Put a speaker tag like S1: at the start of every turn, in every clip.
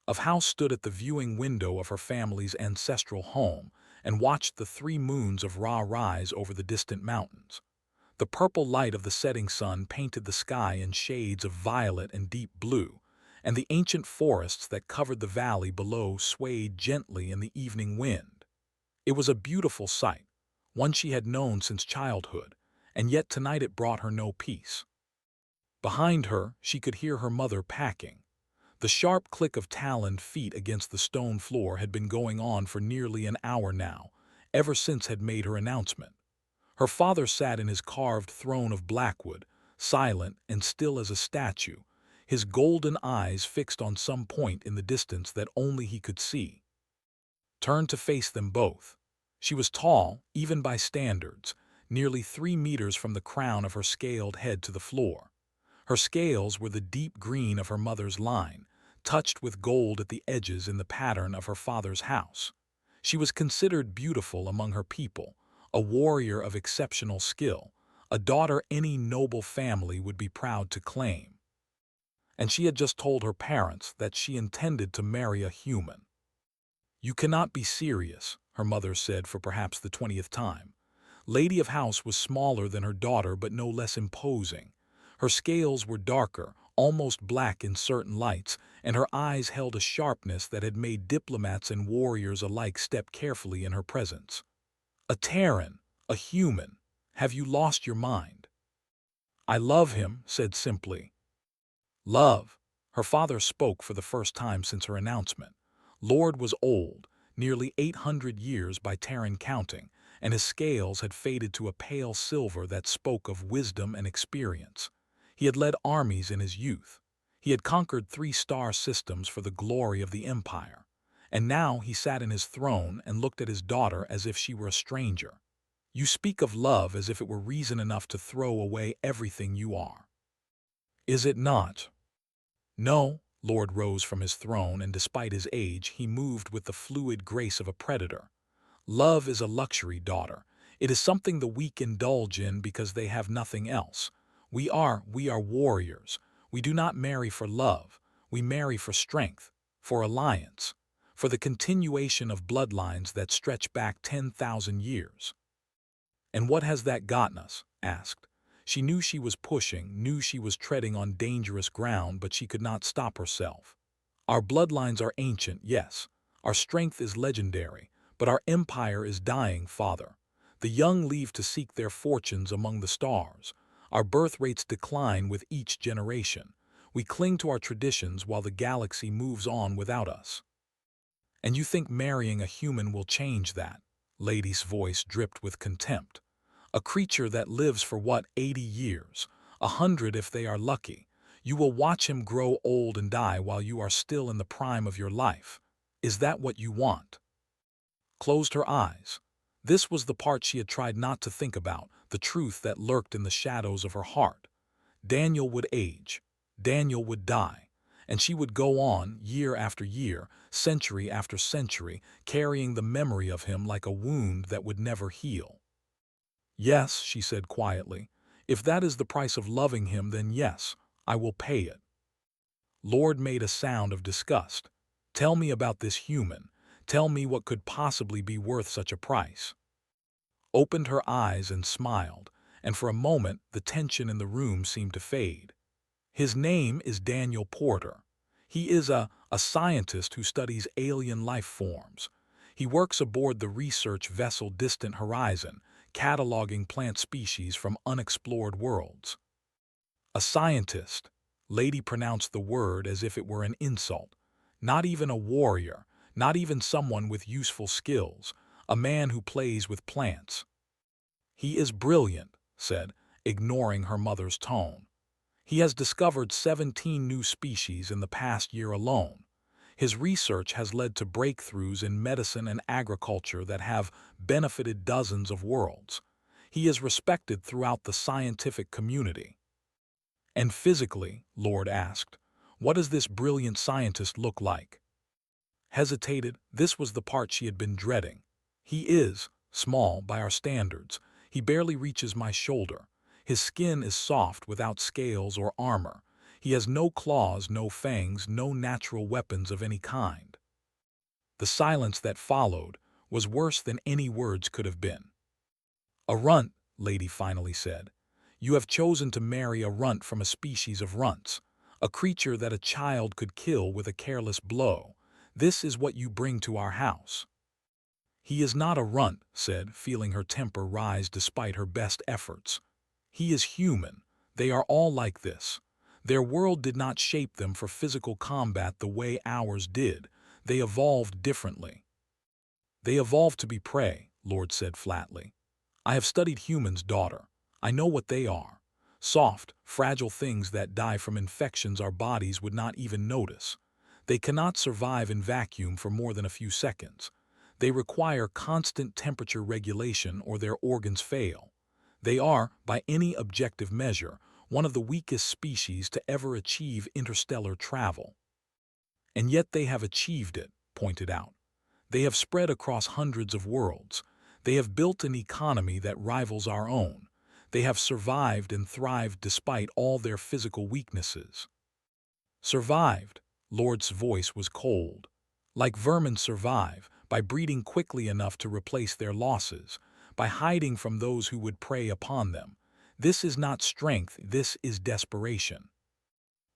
S1: of House stood at the viewing window of her family's ancestral home and watched the 3 moons of Ra rise over the distant mountains. The purple light of the setting sun painted the sky in shades of violet and deep blue, and the ancient forests that covered the valley below swayed gently in the evening wind. It was a beautiful sight, one she had known since childhood, and yet tonight it brought her no peace. Behind her, she could hear her mother packing. The sharp click of taloned feet against the stone floor had been going on for nearly an hour now, ever since had made her announcement. Her father sat in his carved throne of blackwood, silent and still as a statue, his golden eyes fixed on some point in the distance that only he could see. Turned to face them both. She was tall, even by standards, nearly 3 meters from the crown of her scaled head to the floor. Her scales were the deep green of her mother's line, touched with gold at the edges in the pattern of her father's house. She was considered beautiful among her people, a warrior of exceptional skill, a daughter any noble family would be proud to claim. And she had just told her parents that she intended to marry a human. "You cannot be serious," her mother said for perhaps the 20th time. Lady of House was smaller than her daughter but no less imposing. Her scales were darker, almost black in certain lights, and her eyes held a sharpness that had made diplomats and warriors alike step carefully in her presence. "A Terran, a human. Have you lost your mind?" "I love him," said simply. Love. Her father spoke for the first time since her announcement. Lord was old, nearly 800 years by Terran counting, and his scales had faded to a pale silver that spoke of wisdom and experience. He had led armies in his youth. He had conquered 3-star systems for the glory of the Empire. And now he sat in his throne and looked at his daughter as if she were a stranger. "You speak of love as if it were reason enough to throw away everything you are. Is it not?" "No." Lord rose from his throne, and despite his age, he moved with the fluid grace of a predator. "Love is a luxury, daughter. It is something the weak indulge in because they have nothing else. We are warriors. We do not marry for love. We marry for strength, for alliance, for the continuation of bloodlines that stretch back 10,000 years." "And what has that gotten us?" asked. She knew she was pushing, knew she was treading on dangerous ground, but she could not stop herself. "Our bloodlines are ancient, yes. Our strength is legendary, but our empire is dying, father. The young leave to seek their fortunes among the stars. Our birth rates decline with each generation. We cling to our traditions while the galaxy moves on without us." "And you think marrying a human will change that?" Lady's voice dripped with contempt. "A creature that lives for what, 80 years, 100 if they are lucky. You will watch him grow old and die while you are still in the prime of your life. Is that what you want?" Closed her eyes. This was the part she had tried not to think about, the truth that lurked in the shadows of her heart. Daniel would age. Daniel would die. And she would go on, year after year, century after century, carrying the memory of him like a wound that would never heal. "Yes," she said quietly. "If that is the price of loving him, then yes, I will pay it." Lord made a sound of disgust. "Tell me about this human. Tell me what could possibly be worth such a price." Opened her eyes and smiled, and for a moment the tension in the room seemed to fade. "His name is Daniel Porter. He is a scientist who studies alien life forms. He works aboard the research vessel Distant Horizon, cataloging plant species from unexplored worlds." "A scientist." Lady pronounced the word as if it were an insult. "Not even a warrior, not even someone with useful skills, a man who plays with plants." "He is brilliant," said, ignoring her mother's tone. "He has discovered 17 new species in the past year alone. His research has led to breakthroughs in medicine and agriculture that have benefited dozens of worlds. He is respected throughout the scientific community." "And physically," Lord asked, "what does this brilliant scientist look like?" Hesitated. This was the part she had been dreading. "He is small by our standards. He barely reaches my shoulder. His skin is soft without scales or armor. He has no claws, no fangs, no natural weapons of any kind. The silence that followed was worse than any words could have been. "A runt," Lady finally said. "You have chosen to marry a runt from a species of runts, a creature that a child could kill with a careless blow. This is what you bring to our house." "He is not a runt," said, feeling her temper rise despite her best efforts. "He is human. They are all like this. Their world did not shape them for physical combat the way ours did. They evolved differently." "They evolved to be prey," Lord said flatly. "I have studied humans, daughter. I know what they are. Soft, fragile things that die from infections our bodies would not even notice. They cannot survive in vacuum for more than a few seconds. They require constant temperature regulation or their organs fail. They are, by any objective measure, one of the weakest species to ever achieve interstellar travel." "And yet they have achieved it," pointed out. "They have spread across hundreds of worlds. They have built an economy that rivals our own. They have survived and thrived despite all their physical weaknesses." "Survived?" Lord's voice was cold. "Like vermin survive, by breeding quickly enough to replace their losses, by hiding from those who would prey upon them. This is not strength, this is desperation."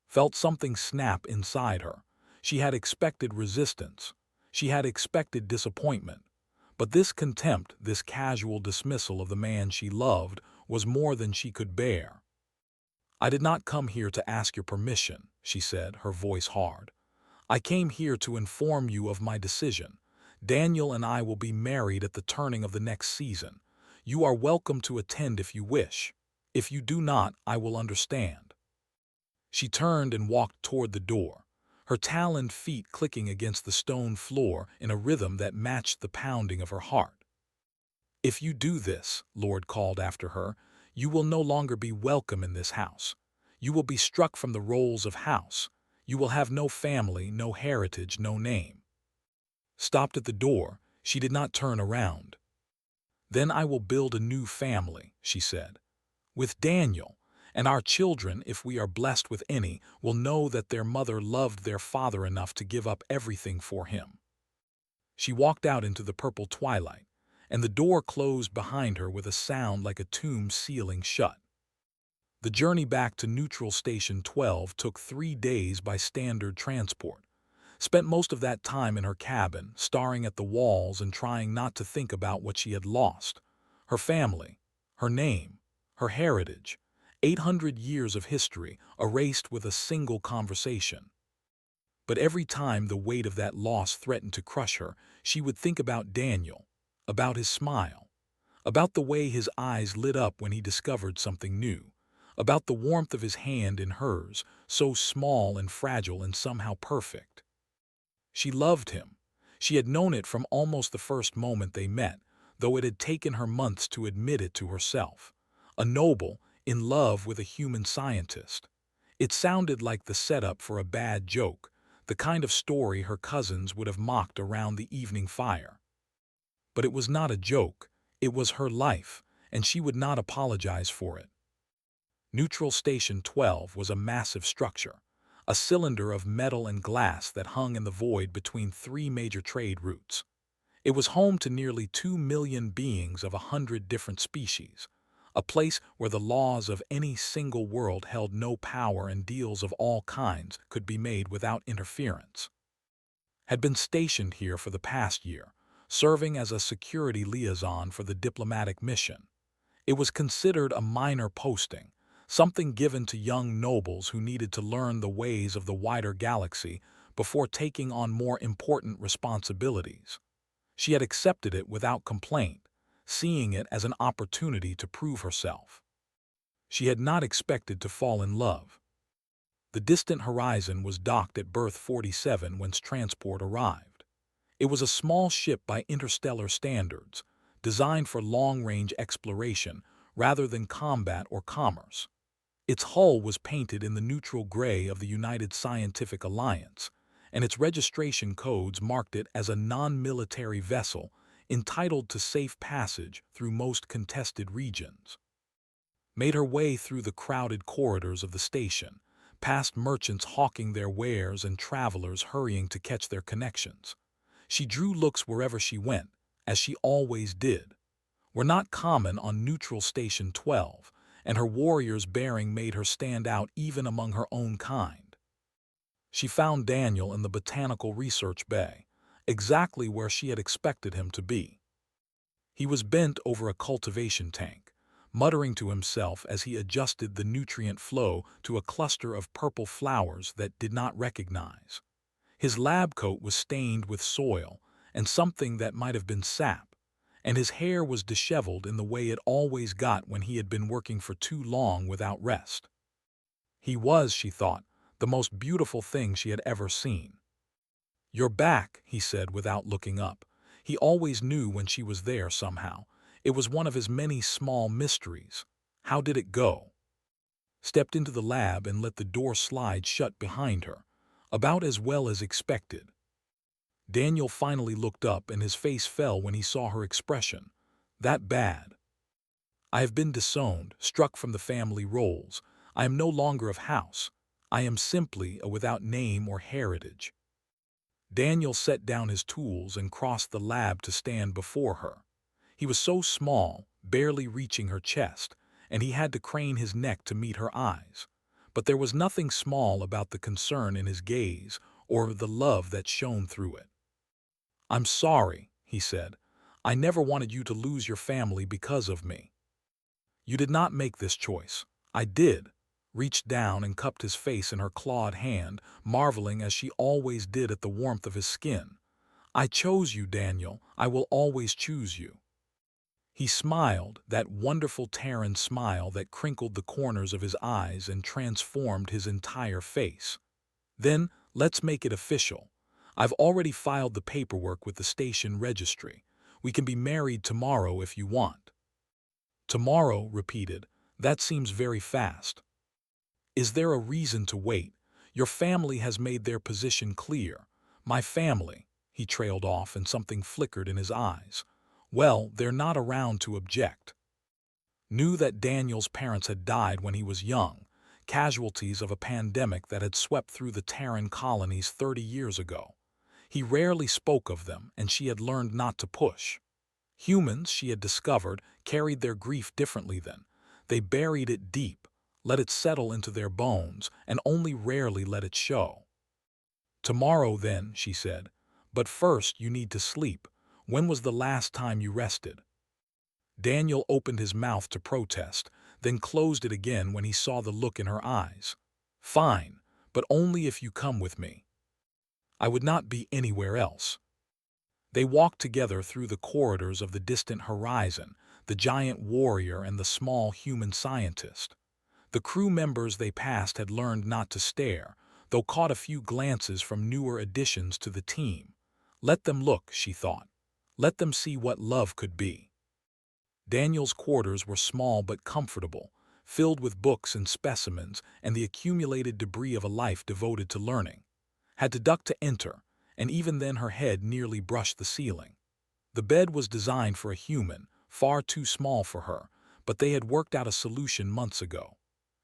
S1: Felt something snap inside her. She had expected resistance. She had expected disappointment. But this contempt, this casual dismissal of the man she loved, was more than she could bear. "I did not come here to ask your permission," she said, her voice hard. "I came here to inform you of my decision. Daniel and I will be married at the turning of the next season. You are welcome to attend if you wish. If you do not, I will understand." She turned and walked toward the door, her taloned feet clicking against the stone floor in a rhythm that matched the pounding of her heart. "If you do this," Lord called after her, "you will no longer be welcome in this house. You will be struck from the rolls of house. You will have no family, no heritage, no name." Stopped at the door, she did not turn around. "Then I will build a new family," she said. "With Daniel. And our children, if we are blessed with any, will know that their mother loved their father enough to give up everything for him." She walked out into the purple twilight, and the door closed behind her with a sound like a tomb sealing shut. The journey back to Neutral Station 12 took 3 days by standard transport. Spent most of that time in her cabin, staring at the walls and trying not to think about what she had lost. Her family, her name, her heritage. 800 years of history erased with a single conversation. But every time the weight of that loss threatened to crush her, she would think about Daniel, about his smile, about the way his eyes lit up when he discovered something new, about the warmth of his hand in hers, so small and fragile and somehow perfect. She loved him. She had known it from almost the first moment they met, though it had taken her months to admit it to herself. A noble, in love with a human scientist. It sounded like the setup for a bad joke, the kind of story her cousins would have mocked around the evening fire. But it was not a joke, it was her life, and she would not apologize for it. Neutral Station 12 was a massive structure, a cylinder of metal and glass that hung in the void between 3 major trade routes. It was home to nearly 2 million beings of 100 different species, a place where the laws of any single world held no power and deals of all kinds could be made without interference. Had been stationed here for the past year, serving as a security liaison for the diplomatic mission. It was considered a minor posting, something given to young nobles who needed to learn the ways of the wider galaxy before taking on more important responsibilities. She had accepted it without complaint, seeing it as an opportunity to prove herself. She had not expected to fall in love. The distant horizon was docked at berth 47 when transport arrived. It was a small ship by interstellar standards, designed for long-range exploration rather than combat or commerce. Its hull was painted in the neutral gray of the United Scientific Alliance, and its registration codes marked it as a non-military vessel entitled to safe passage through most contested regions. Made her way through the crowded corridors of the station, past merchants hawking their wares and travelers hurrying to catch their connections. She drew looks wherever she went, as she always did. Were not common on Neutral Station 12, and her warrior's bearing made her stand out even among her own kind. She found Daniel in the Botanical Research Bay, exactly where she had expected him to be. He was bent over a cultivation tank, muttering to himself as he adjusted the nutrient flow to a cluster of purple flowers that did not recognize. His lab coat was stained with soil and something that might have been sap, and his hair was disheveled in the way it always got when he had been working for too long without rest. He was, she thought, the most beautiful thing she had ever seen. "You're back," he said without looking up. He always knew when she was there somehow. It was one of his many small mysteries. How did it go? Stepped into the lab and let the door slide shut behind her, about as well as expected. Daniel finally looked up and his face fell when he saw her expression. That bad. "I have been disowned, struck from the family roles. I am no longer of house. I am simply a without name or heritage." Daniel set down his tools and crossed the lab to stand before her. He was so small, barely reaching her chest, and he had to crane his neck to meet her eyes. But there was nothing small about the concern in his gaze or the love that shone through it. "I'm sorry," he said. "I never wanted you to lose your family because of me." "You did not make this choice. I did," reached down and cupped his face in her clawed hand, marveling as she always did at the warmth of his skin. "I chose you, Daniel. I will always choose you." He smiled, that wonderful Terran smile that crinkled the corners of his eyes and transformed his entire face. "Then, let's make it official. I've already filed the paperwork with the station registry. We can be married tomorrow if you want." "Tomorrow," repeated. "That seems very fast." "Is there a reason to wait? Your family has made their position clear." "My family," he trailed off and something flickered in his eyes. "Well, they're not around to object." Knew that Daniel's parents had died when he was young, casualties of a pandemic that had swept through the Terran colonies 30 years ago. He rarely spoke of them, and she had learned not to push. Humans, she had discovered, carried their grief differently then. They buried it deep, let it settle into their bones, and only rarely let it show. "Tomorrow then," she said. "But first you need to sleep. When was the last time you rested?" Daniel opened his mouth to protest, then closed it again when he saw the look in her eyes. "Fine, but only if you come with me. I would not be anywhere else." They walked together through the corridors of the distant horizon, the giant warrior and the small human scientist. The crew members they passed had learned not to stare, though caught a few glances from newer additions to the team. Let them look, she thought. Let them see what love could be. Daniel's quarters were small but comfortable, filled with books and specimens and the accumulated debris of a life devoted to learning. Had to duck to enter, and even then her head nearly brushed the ceiling. The bed was designed for a human, far too small for her, but they had worked out a solution months ago.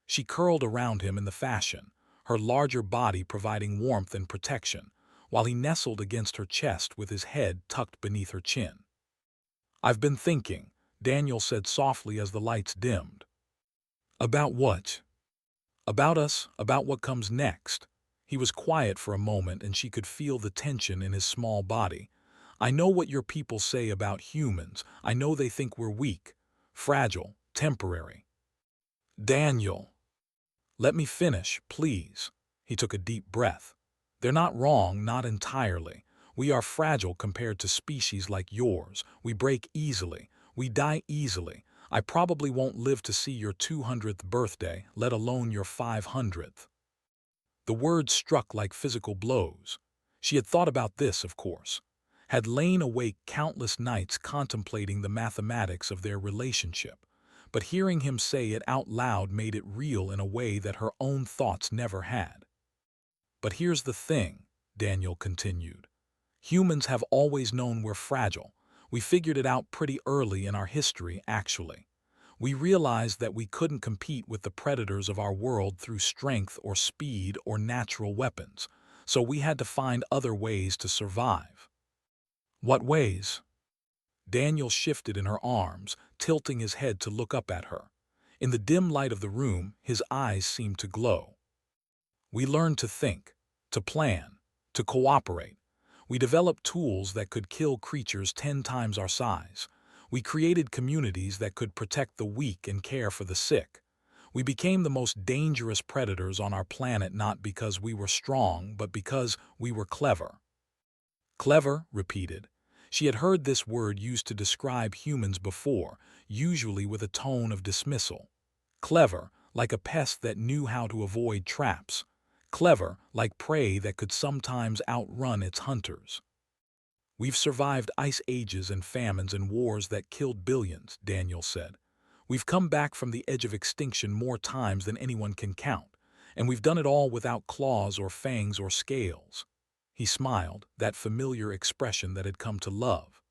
S1: She curled around him in the fashion, her larger body providing warmth and protection, while he nestled against her chest with his head tucked beneath her chin. "I've been thinking," Daniel said softly as the lights dimmed. "About what?" "About us, about what comes next." He was quiet for a moment and she could feel the tension in his small body. "I know what your people say about humans. I know they think we're weak, fragile, temporary." "Daniel, let me finish, please." He took a deep breath. "They're not wrong, not entirely. We are fragile compared to species like yours. We break easily. We die easily. I probably won't live to see your 200th birthday, let alone your 500th. The words struck like physical blows. She had thought about this, of course. Had lain awake countless nights contemplating the mathematics of their relationship. But hearing him say it out loud made it real in a way that her own thoughts never had. "But here's the thing," Daniel continued. "Humans have always known we're fragile. We figured it out pretty early in our history, actually. We realized that we couldn't compete with the predators of our world through strength or speed or natural weapons, so we had to find other ways to survive. What ways? Daniel shifted in her arms, tilting his head to look up at her. In the dim light of the room, his eyes seemed to glow. We learned to think, to plan, to cooperate. We developed tools that could kill creatures 10 times our size. We created communities that could protect the weak and care for the sick. We became the most dangerous predators on our planet not because we were strong, but because we were clever. Clever, repeated. She had heard this word used to describe humans before, usually with a tone of dismissal. Clever, like a pest that knew how to avoid traps. Clever, like prey that could sometimes outrun its hunters. We've survived ice ages and famines and wars that killed billions, Daniel said. We've come back from the edge of extinction more times than anyone can count, and we've done it all without claws or fangs or scales. He smiled, that familiar expression that had come to love.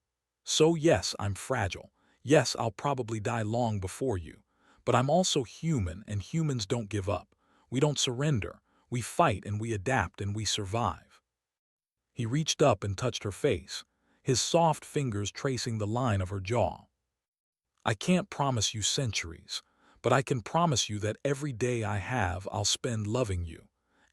S1: So yes, I'm fragile. Yes, I'll probably die long before you. But I'm also human, and humans don't give up. We don't surrender. We fight and we adapt and we survive. He reached up and touched her face, his soft fingers tracing the line of her jaw. I can't promise you centuries, but I can promise you that every day I have I'll spend loving you.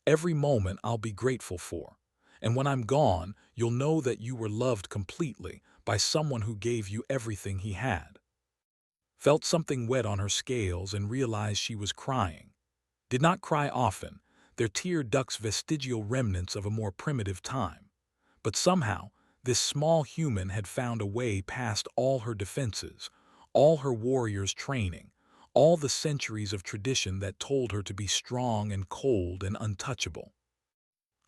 S1: Every moment I'll be grateful for. And when I'm gone, you'll know that you were loved completely by someone who gave you everything he had. Felt something wet on her scales and realized she was crying. Did not cry often, their tear ducts vestigial remnants of a more primitive time. But somehow, this small human had found a way past all her defenses, all her warriors' training, all the centuries of tradition that told her to be strong and cold and untouchable.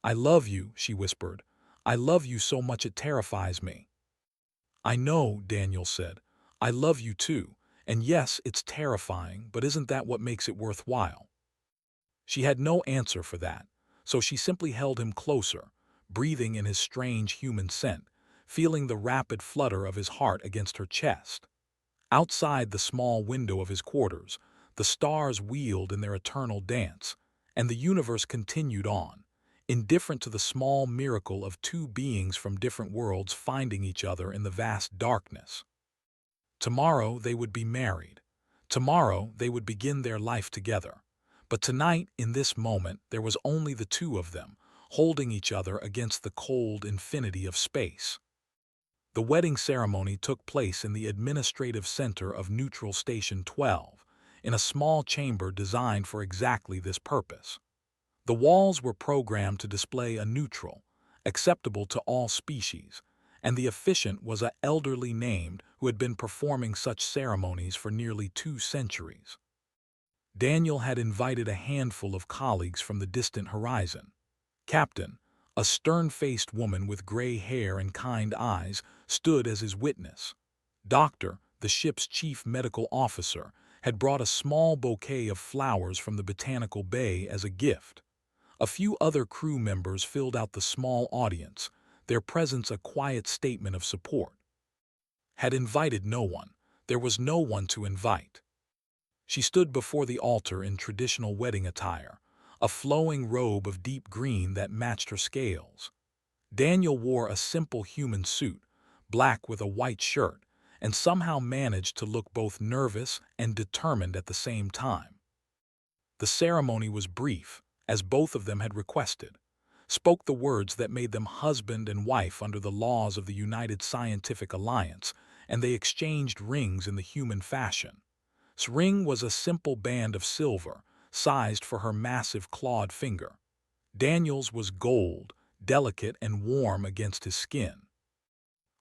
S1: I love you, she whispered. I love you so much it terrifies me. I know, Daniel said. I love you too. And yes, it's terrifying, but isn't that what makes it worthwhile? She had no answer for that, so she simply held him closer, breathing in his strange human scent, feeling the rapid flutter of his heart against her chest. Outside the small window of his quarters, the stars wheeled in their eternal dance, and the universe continued on, indifferent to the small miracle of two beings from different worlds finding each other in the vast darkness. Tomorrow they would be married. Tomorrow they would begin their life together. But tonight, in this moment, there was only the two of them, holding each other against the cold infinity of space. The wedding ceremony took place in the administrative center of Neutral Station 12, in a small chamber designed for exactly this purpose. The walls were programmed to display a neutral, acceptable to all species, and the officiant was an elderly named who had been performing such ceremonies for nearly 2 centuries. Daniel had invited a handful of colleagues from the distant horizon. Captain, a stern-faced woman with gray hair and kind eyes, stood as his witness. Doctor, the ship's chief medical officer, had brought a small bouquet of flowers from the botanical bay as a gift. A few other crew members filled out the small audience, their presence a quiet statement of support. Had invited no one. There was no one to invite. She stood before the altar in traditional wedding attire, a flowing robe of deep green that matched her scales. Daniel wore a simple human suit, black with a white shirt, and somehow managed to look both nervous and determined at the same time. The ceremony was brief, as both of them had requested, spoke the words that made them husband and wife under the laws of the United Scientific Alliance, and they exchanged rings in the human fashion. His ring was a simple band of silver, sized for her massive clawed finger. Daniel's was gold, delicate and warm against his skin.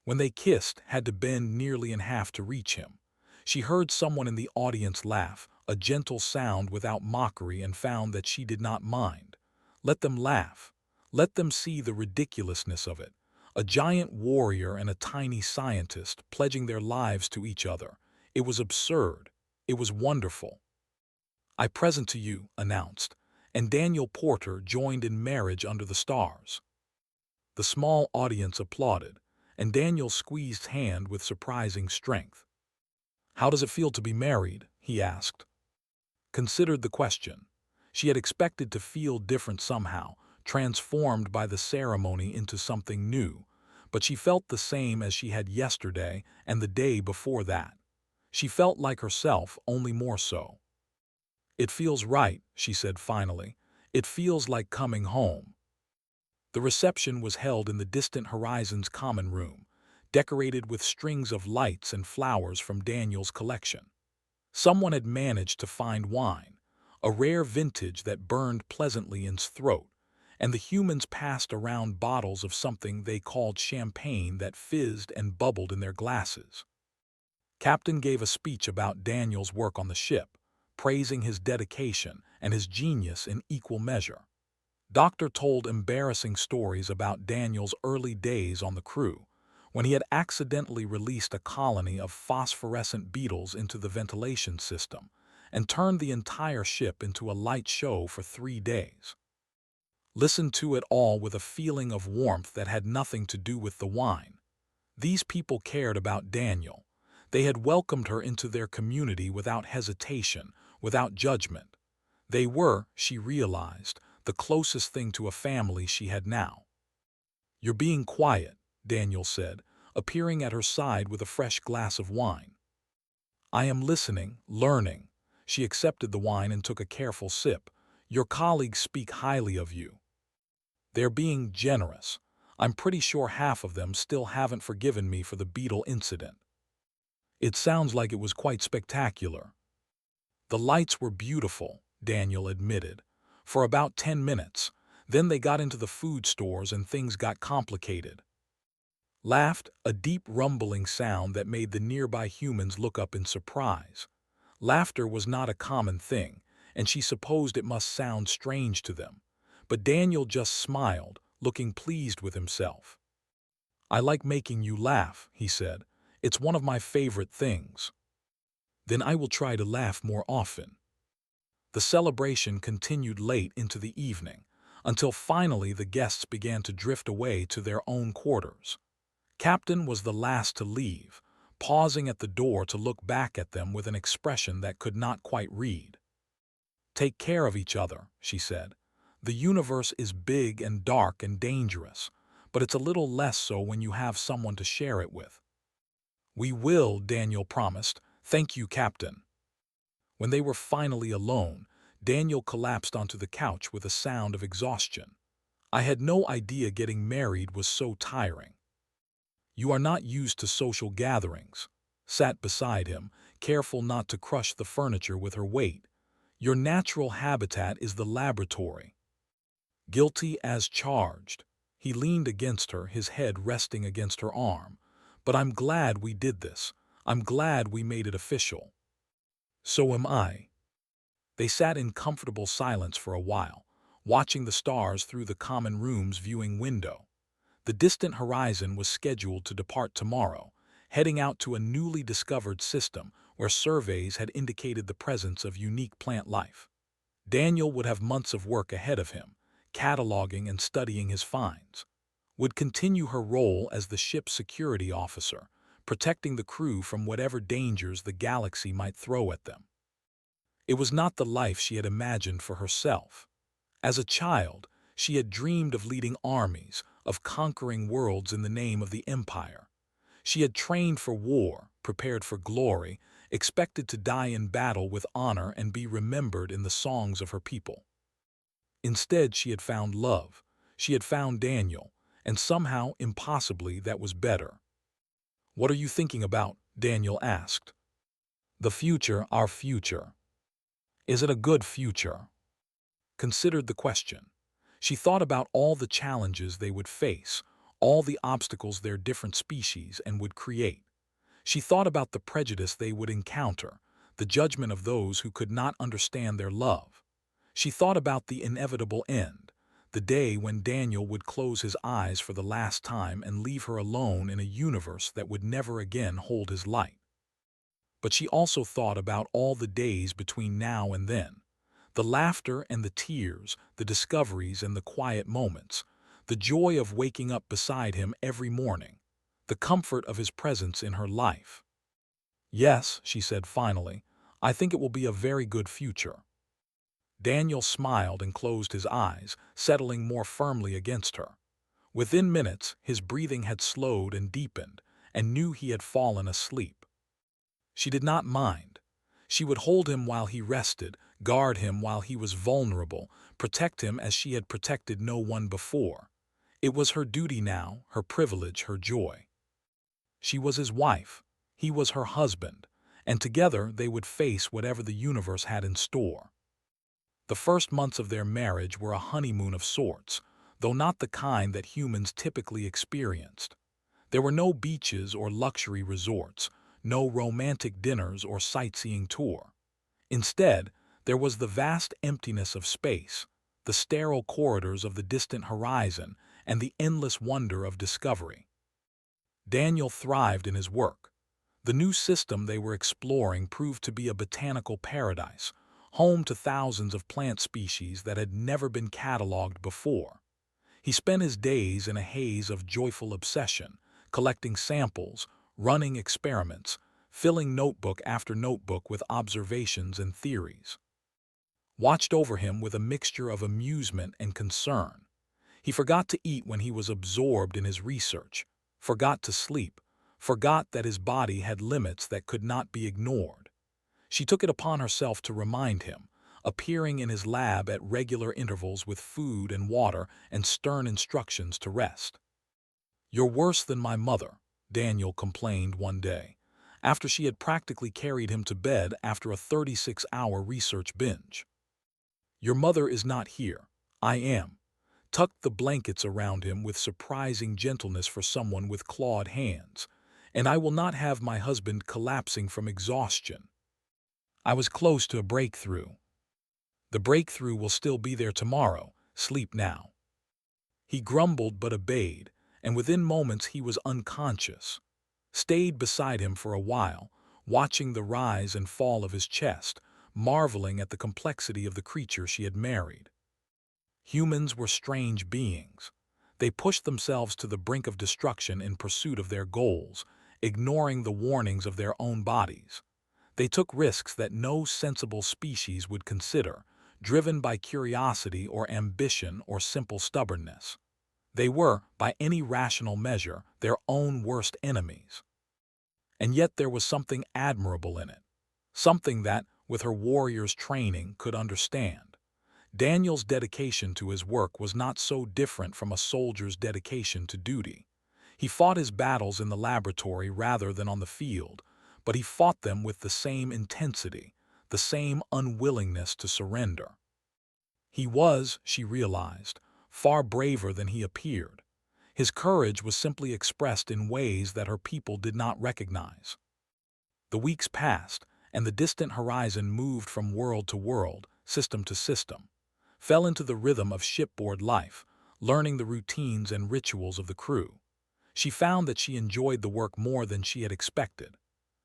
S1: When they kissed, had to bend nearly in half to reach him. She heard someone in the audience laugh, a gentle sound without mockery, and found that she did not mind. Let them laugh. Let them see the ridiculousness of it. A giant warrior and a tiny scientist pledging their lives to each other. It was absurd. It was wonderful. I present to you, announced, and Daniel Porter joined in marriage under the stars. The small audience applauded, and Daniel squeezed hand with surprising strength. "How does it feel to be married?" he asked. Considered the question. She had expected to feel different somehow, transformed by the ceremony into something new, but she felt the same as she had yesterday and the day before that. She felt like herself, only more so. "It feels right," she said finally. "It feels like coming home." The reception was held in the distant horizon's common room, decorated with strings of lights and flowers from Daniel's collection. Someone had managed to find wine, a rare vintage that burned pleasantly in his throat, and the humans passed around bottles of something they called champagne that fizzed and bubbled in their glasses. Captain gave a speech about Daniel's work on the ship, praising his dedication and his genius in equal measure. Doctor told embarrassing stories about Daniel's early days on the crew, when he had accidentally released a colony of phosphorescent beetles into the ventilation system and turned the entire ship into a light show for 3 days. Listened to it all with a feeling of warmth that had nothing to do with the wine. These people cared about Daniel. They had welcomed her into their community without hesitation, without judgment. They were, she realized, the closest thing to a family she had now. "You're being quiet," Daniel said, appearing at her side with a fresh glass of wine. "I am listening, learning." She accepted the wine and took a careful sip. "Your colleagues speak highly of you. They're being generous. I'm pretty sure half of them still haven't forgiven me for the beetle incident." "It sounds like it was quite spectacular." "The lights were beautiful," Daniel admitted, "for about 10 minutes. Then they got into the food stores and things got complicated." Laughed, a deep rumbling sound that made the nearby humans look up in surprise. Laughter was not a common thing, and she supposed it must sound strange to them. But Daniel just smiled, looking pleased with himself. "I like making you laugh," he said. "It's one of my favorite things." "Then I will try to laugh more often." The celebration continued late into the evening, until finally the guests began to drift away to their own quarters. Captain was the last to leave, pausing at the door to look back at them with an expression that could not quite read. "Take care of each other," she said. "The universe is big and dark and dangerous, but it's a little less so when you have someone to share it with." "We will," Daniel promised. "Thank you, Captain." When they were finally alone, Daniel collapsed onto the couch with a sound of exhaustion. "I had no idea getting married was so tiring." "You are not used to social gatherings." Sat beside him, careful not to crush the furniture with her weight. "Your natural habitat is the laboratory." Guilty as charged. He leaned against her, his head resting against her arm. "But I'm glad we did this. I'm glad we made it official." "So am I." They sat in comfortable silence for a while, watching the stars through the common room's viewing window. The distant horizon was scheduled to depart tomorrow, heading out to a newly discovered system where surveys had indicated the presence of unique plant life. Daniel would have months of work ahead of him, cataloging and studying his finds. Would continue her role as the ship's security officer, protecting the crew from whatever dangers the galaxy might throw at them. It was not the life she had imagined for herself. As a child, she had dreamed of leading armies, of conquering worlds in the name of the Empire. She had trained for war, prepared for glory, expected to die in battle with honor and be remembered in the songs of her people. Instead, she had found love. She had found Daniel, and somehow, impossibly, that was better. "What are you thinking about?" Daniel asked. "The future, our future." "Is it a good future?" Considered the question. She thought about all the challenges they would face, all the obstacles their different species and would create. She thought about the prejudice they would encounter, the judgment of those who could not understand their love. She thought about the inevitable end, the day when Daniel would close his eyes for the last time and leave her alone in a universe that would never again hold his light. But she also thought about all the days between now and then. The laughter and the tears, the discoveries and the quiet moments, the joy of waking up beside him every morning, the comfort of his presence in her life. Yes, she said finally, I think it will be a very good future. Daniel smiled and closed his eyes, settling more firmly against her. Within minutes, his breathing had slowed and deepened, and knew he had fallen asleep. She did not mind. She would hold him while he rested, guard him while he was vulnerable, protect him as she had protected no one before. It was her duty now, her privilege, her joy. She was his wife, he was her husband, and together they would face whatever the universe had in store. The first months of their marriage were a honeymoon of sorts, though not the kind that humans typically experienced. There were no beaches or luxury resorts, no romantic dinners or sightseeing tour. Instead, there was the vast emptiness of space, the sterile corridors of the distant horizon, and the endless wonder of discovery. Daniel thrived in his work. The new system they were exploring proved to be a botanical paradise, home to thousands of plant species that had never been cataloged before. He spent his days in a haze of joyful obsession, collecting samples, running experiments, filling notebook after notebook with observations and theories. Watched over him with a mixture of amusement and concern. He forgot to eat when he was absorbed in his research, forgot to sleep, forgot that his body had limits that could not be ignored. She took it upon herself to remind him, appearing in his lab at regular intervals with food and water and stern instructions to rest. "You're worse than my mother," Daniel complained one day, after she had practically carried him to bed after a 36-hour research binge. "Your mother is not here. I am," tucked the blankets around him with surprising gentleness for someone with clawed hands, "and I will not have my husband collapsing from exhaustion. I was close to a breakthrough. The breakthrough will still be there tomorrow. Sleep now." He grumbled but obeyed, and within moments he was unconscious. Stayed beside him for a while, watching the rise and fall of his chest, marveling at the complexity of the creature she had married. Humans were strange beings. They pushed themselves to the brink of destruction in pursuit of their goals, ignoring the warnings of their own bodies. They took risks that no sensible species would consider, driven by curiosity or ambition or simple stubbornness. They were, by any rational measure, their own worst enemies. And yet there was something admirable in it, something that, with her warrior's training, could understand. Daniel's dedication to his work was not so different from a soldier's dedication to duty. He fought his battles in the laboratory rather than on the field, but he fought them with the same intensity, the same unwillingness to surrender. He was, she realized, far braver than he appeared. His courage was simply expressed in ways that her people did not recognize. The weeks passed, and the distant horizon moved from world to world, system to system, fell into the rhythm of shipboard life, learning the routines and rituals of the crew. She found that she enjoyed the work more than she had expected.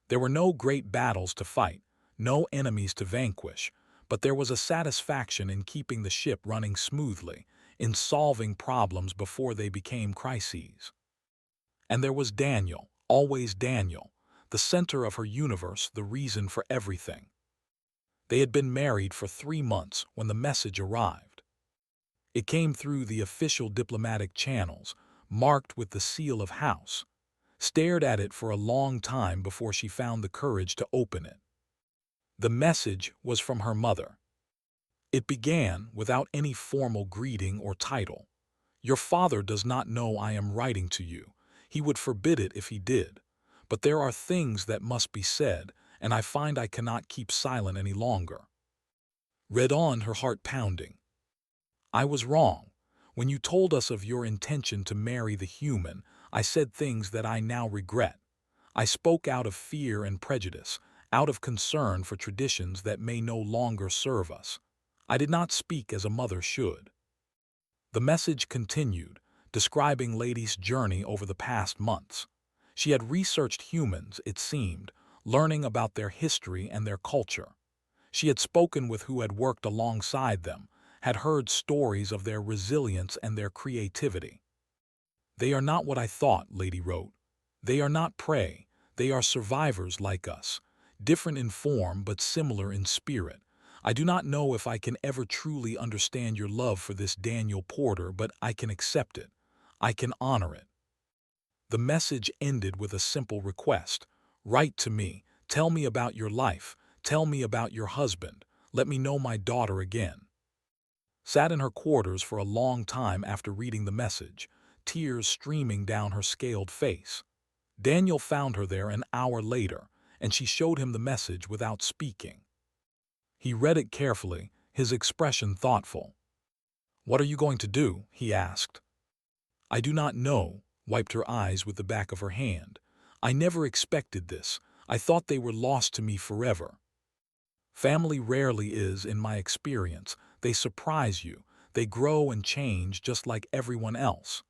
S1: There were no great battles to fight, no enemies to vanquish, but there was a satisfaction in keeping the ship running smoothly, in solving problems before they became crises. And there was Daniel, always Daniel, the center of her universe, the reason for everything. They had been married for 3 months when the message arrived. It came through the official diplomatic channels, marked with the seal of house, stared at it for a long time before she found the courage to open it. The message was from her mother. It began without any formal greeting or title. "Your father does not know I am writing to you. He would forbid it if he did. But there are things that must be said, and I find I cannot keep silent any longer." Read on, her heart pounding. "I was wrong. When you told us of your intention to marry the human, I said things that I now regret. I spoke out of fear and prejudice, out of concern for traditions that may no longer serve us. I did not speak as a mother should." The message continued, describing Lady's journey over the past months. She had researched humans, it seemed, learning about their history and their culture. She had spoken with who had worked alongside them, had heard stories of their resilience and their creativity. "They are not what I thought," Lady wrote. "They are not prey. They are survivors like us, different in form but similar in spirit. I do not know if I can ever truly understand your love for this Daniel Porter, but I can accept it. I can honor it. The message ended with a simple request. Write to me. Tell me about your life. Tell me about your husband. Let me know my daughter again. Sat in her quarters for a long time after reading the message, tears streaming down her scaled face. Daniel found her there an hour later, and she showed him the message without speaking. He read it carefully, his expression thoughtful. "What are you going to do?" he asked. "I do not know," wiped her eyes with the back of her hand. "I never expected this. I thought they were lost to me forever." Family rarely is, in my experience. They surprise you. They grow and change just like everyone else.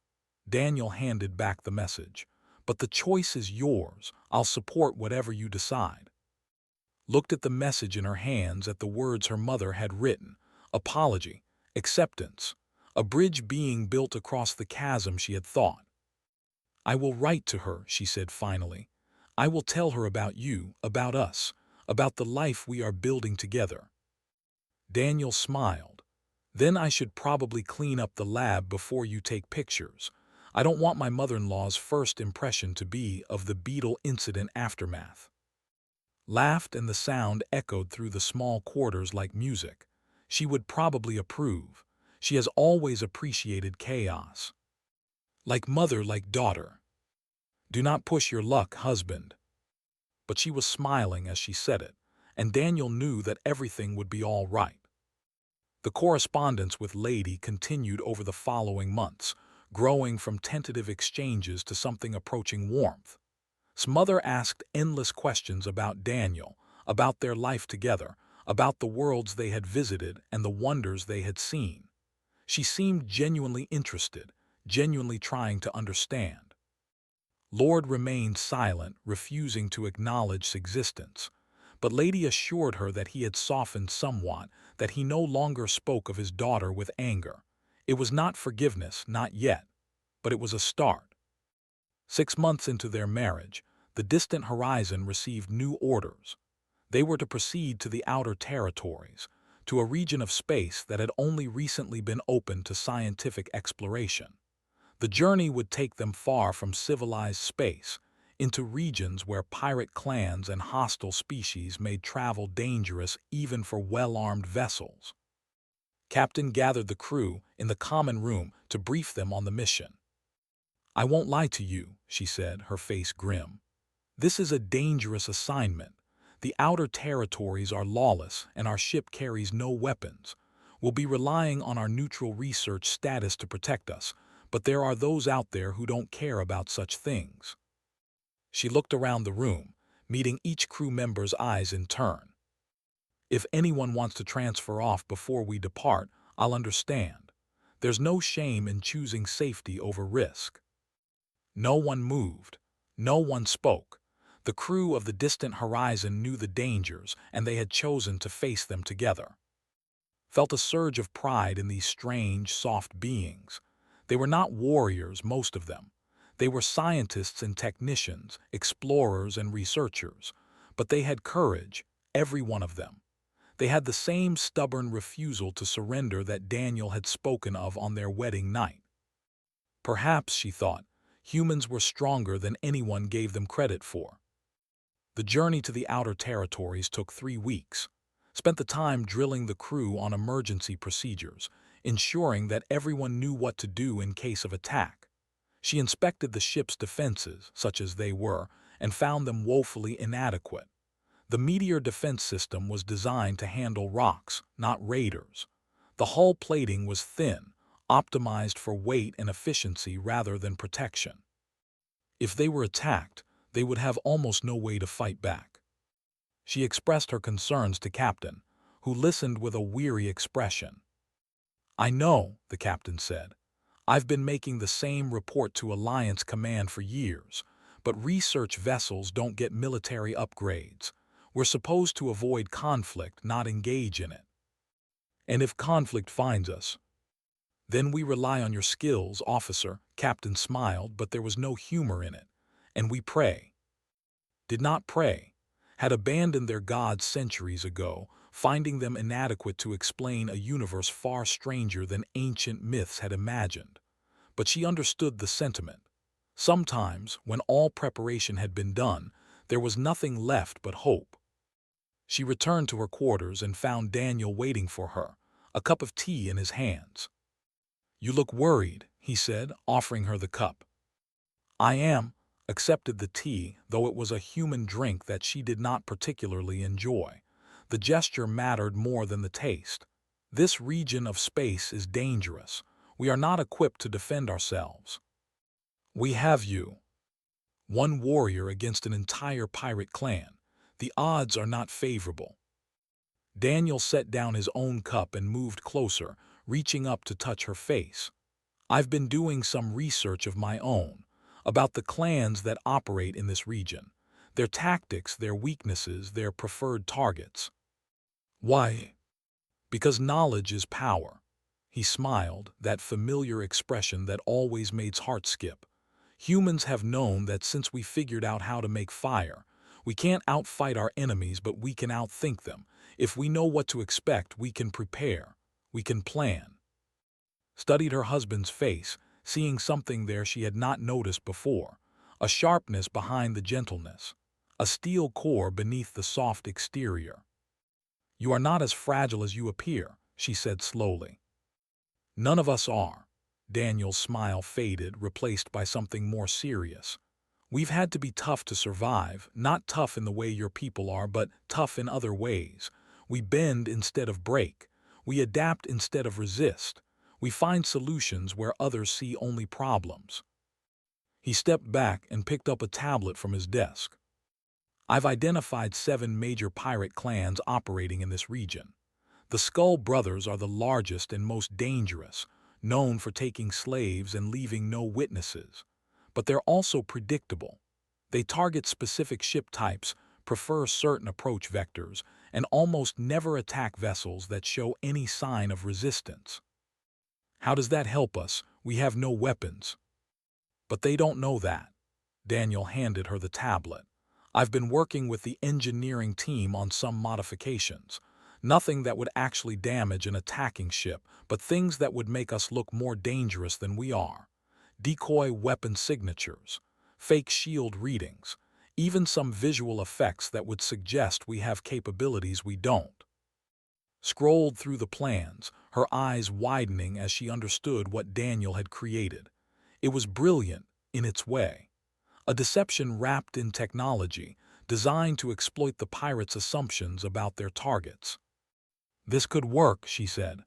S1: Daniel handed back the message. "But the choice is yours. I'll support whatever you decide." Looked at the message in her hands, at the words her mother had written. Apology. Acceptance. A bridge being built across the chasm she had thought. "I will write to her," she said finally. "I will tell her about you, about us, about the life we are building together." Daniel smiled. "Then I should probably clean up the lab before you take pictures. I don't want my mother-in-law's first impression to be of the Beetle incident aftermath." Laughed, and the sound echoed through the small quarters like music. "She would probably approve. She has always appreciated chaos. Like mother, like daughter. Do not push your luck, husband." But she was smiling as she said it, and Daniel knew that everything would be all right. The correspondence with Lady continued over the following months, growing from tentative exchanges to something approaching warmth. Mother asked endless questions about Daniel, about their life together, about the worlds they had visited and the wonders they had seen. She seemed genuinely interested, genuinely trying to understand. Lord remained silent, refusing to acknowledge existence. But Lady assured her that he had softened somewhat, that he no longer spoke of his daughter with anger. It was not forgiveness, not yet, but it was a start. 6 months into their marriage, the distant horizon received new orders. They were to proceed to the outer territories, to a region of space that had only recently been opened to scientific exploration. The journey would take them far from civilized space, into regions where pirate clans and hostile species made travel dangerous even for well-armed vessels. Captain gathered the crew in the common room to brief them on the mission. "I won't lie to you," she said, her face grim. "This is a dangerous assignment. The outer territories are lawless, and our ship carries no weapons. We'll be relying on our neutral research status to protect us, but there are those out there who don't care about such things." She looked around the room, meeting each crew member's eyes in turn. "If anyone wants to transfer off before we depart, I'll understand. There's no shame in choosing safety over risk." No one moved. No one spoke. The crew of the distant horizon knew the dangers, and they had chosen to face them together. Felt a surge of pride in these strange, soft beings. They were not warriors, most of them. They were scientists and technicians, explorers and researchers. But they had courage, every one of them. They had the same stubborn refusal to surrender that Daniel had spoken of on their wedding night. Perhaps, she thought, humans were stronger than anyone gave them credit for. The journey to the outer territories took 3 weeks. Spent the time drilling the crew on emergency procedures, ensuring that everyone knew what to do in case of attack. She inspected the ship's defenses, such as they were, and found them woefully inadequate. The Meteor defense system was designed to handle rocks, not raiders. The hull plating was thin, optimized for weight and efficiency rather than protection. If they were attacked, they would have almost no way to fight back. She expressed her concerns to Captain, who listened with a weary expression. "I know," the captain said. "I've been making the same report to Alliance Command for years, but research vessels don't get military upgrades. We're supposed to avoid conflict, not engage in it. And if conflict finds us, then we rely on your skills, officer." Captain smiled, but there was no humor in it. "And we pray." did not pray, had abandoned their gods centuries ago, finding them inadequate to explain a universe far stranger than ancient myths had imagined. But she understood the sentiment. Sometimes, when all preparation had been done, there was nothing left but hope. She returned to her quarters and found Daniel waiting for her, a cup of tea in his hands. "You look worried," he said, offering her the cup. "I am," accepted the tea, though it was a human drink that she did not particularly enjoy. The gesture mattered more than the taste. This region of space is dangerous. We are not equipped to defend ourselves. We have you. One warrior against an entire pirate clan. The odds are not favorable. Daniel set down his own cup and moved closer, reaching up to touch her face. "I've been doing some research of my own about the clans that operate in this region, their tactics, their weaknesses, their preferred targets." "Why?" "Because knowledge is power." He smiled, that familiar expression that always made his heart skip. "Humans have known that since we figured out how to make fire. We can't outfight our enemies, but we can outthink them. If we know what to expect, we can prepare. We can plan." Studied her husband's face, seeing something there she had not noticed before, a sharpness behind the gentleness, a steel core beneath the soft exterior. "You are not as fragile as you appear," she said slowly. "None of us are." Daniel's smile faded, replaced by something more serious. "We've had to be tough to survive, not tough in the way your people are, but tough in other ways. We bend instead of break. We adapt instead of resist. We find solutions where others see only problems." He stepped back and picked up a tablet from his desk. "I've identified 7 major pirate clans operating in this region. The Skull Brothers are the largest and most dangerous, known for taking slaves and leaving no witnesses. But they're also predictable. They target specific ship types, prefer certain approach vectors, and almost never attack vessels that show any sign of resistance." "How does that help us? We have no weapons." "But they don't know that." Daniel handed her the tablet. "I've been working with the engineering team on some modifications. Nothing that would actually damage an attacking ship, but things that would make us look more dangerous than we are. Decoy weapon signatures, fake shield readings, even some visual effects that would suggest we have capabilities we don't." Scrolled through the plans, her eyes widening as she understood what Daniel had created. It was brilliant in its way. A deception wrapped in technology, designed to exploit the pirates' assumptions about their targets. "This could work," she said.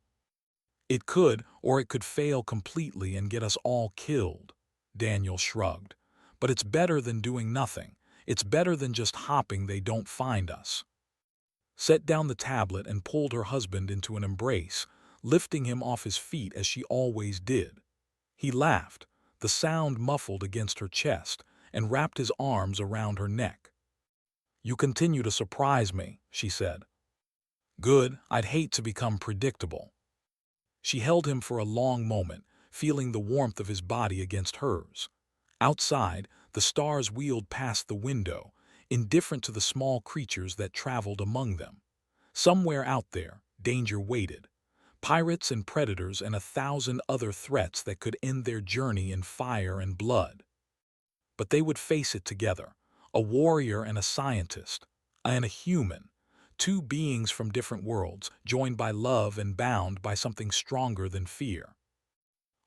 S1: "It could, or it could fail completely and get us all killed." Daniel shrugged. "But it's better than doing nothing. It's better than just hoping they don't find us." Set down the tablet and pulled her husband into an embrace, lifting him off his feet as she always did. He laughed, the sound muffled against her chest, and wrapped his arms around her neck. "You continue to surprise me," she said. "Good, I'd hate to become predictable." She held him for a long moment, feeling the warmth of his body against hers. Outside, the stars wheeled past the window, indifferent to the small creatures that traveled among them. Somewhere out there, danger waited. Pirates and predators and 1,000 other threats that could end their journey in fire and blood. But they would face it together, a warrior and a scientist, and a human, 2 beings from different worlds, joined by love and bound by something stronger than fear.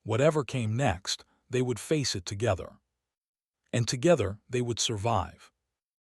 S1: Whatever came next, they would face it together. And together they would survive.